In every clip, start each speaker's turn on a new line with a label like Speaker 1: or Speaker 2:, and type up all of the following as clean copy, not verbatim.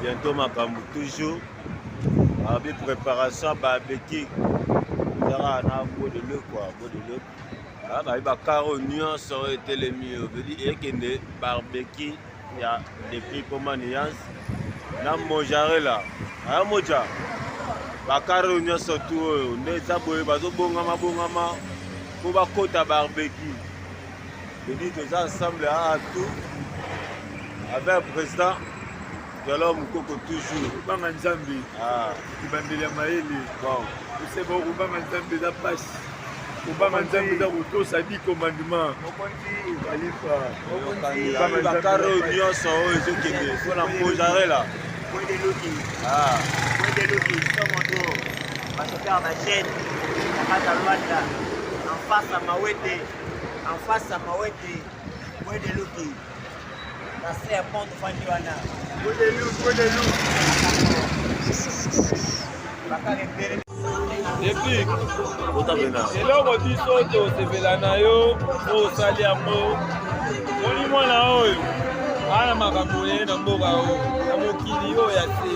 Speaker 1: Bientôt makambo toujours. Avec préparation barbecue. Ça va na beau de l'eau quoi, beau de l'eau. Ah bah il va caro nuance aurait été le mieux. Veut dire et que des barbecue il y a des prix pour nuance. Na mojare là. Ah moja. Ba caro nuance tout ne ça boye bazo bongama pour ba kota barbecue. Veut dire que ça ensemble à tout. Avec le président de l'homme Koko toujours.
Speaker 2: Banga Nzambi. Ibambeli ya maele.
Speaker 1: Bon.
Speaker 2: C'est bon, Banga Nzambi da passe. Banga Nzambi da roto ça dit commandement.
Speaker 1: Bakaro nyonso oyo ezokende mpona mojare là.
Speaker 3: Point de Loki. Point de Loki. Somoto. Basopère ma chaîne. Nakata Rwanda. En face à Mawete. En face à Mawete. Point de Loki. C'est un pont de Fandiwana.
Speaker 2: Point de loup.
Speaker 4: Depuis,
Speaker 1: Otabena.
Speaker 4: eloko biso tosepela na yo osali yango moni mwana oyo ana makambo ye na mboka oyo na mokili oyo ya se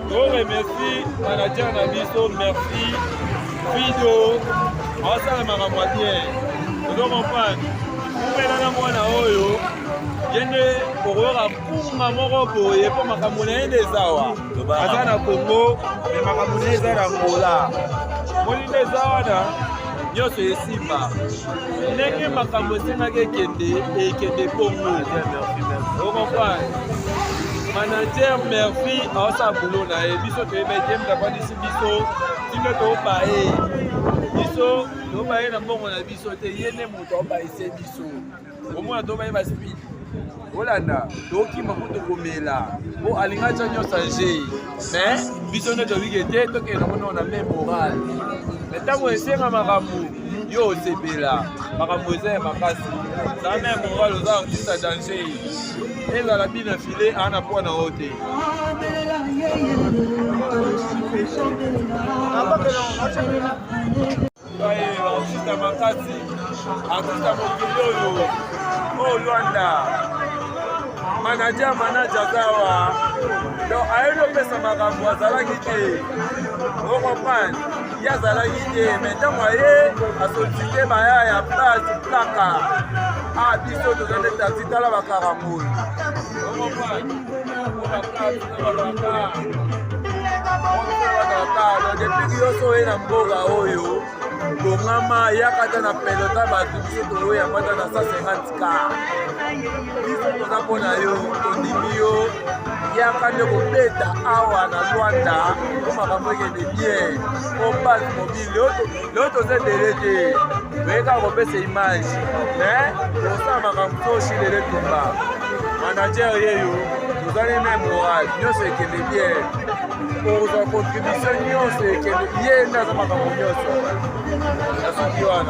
Speaker 4: toremerci manager na biso merci video aosala makambo ya bien ozokomprendre kupelana mwana oyo yende kokoyoka mpunga moko boye mpo makambo na ye nde ezawa aza na kongo me makambo na ye eza na ngola moni nde eza wana nyonso esimba ndenge makambo esengaki ekende kongo okomprendre manager merci aosala bulo na ye biso toyeba ete mutakwandisi biso tino toyoba ye biso toyoba ye na mbongo na biso te ye nde moto aobayise biso omona toyoba ye baspeed olanda tokima kutu komela po alinga atya nyonso age me biso nde tobike te tokende mona na me moral me ntango esenga makambo yo osepela makambo eza ya makasi zala me moral oza artiste danger ezala bina file aa na mpo na yo te artiste makasi artiste mokili oyo olwanda manager zawa donc ayebi opesa makambo azalaki te okomprendre ye azalaki te mais ntango aye asollicite baya ya place plaka biso toza nde taxi tala bakaramoi okomprendre depuis nyonso oye na mboka oyo bongama yaka ata na pelota bato biso toyo yango ata na 150 car biso toza mpona yo tondimi yo yaka nde kobeta awa na Rwanda po makambo ekende bien po base mobile leo toza dele te toyeka kopesa image me tosala makambo toshilele tumba manager yeyo tozali me moral nyonso ekende bien kozwa contribution nyonso ekende ye nde aza makambo nyonso na soki wana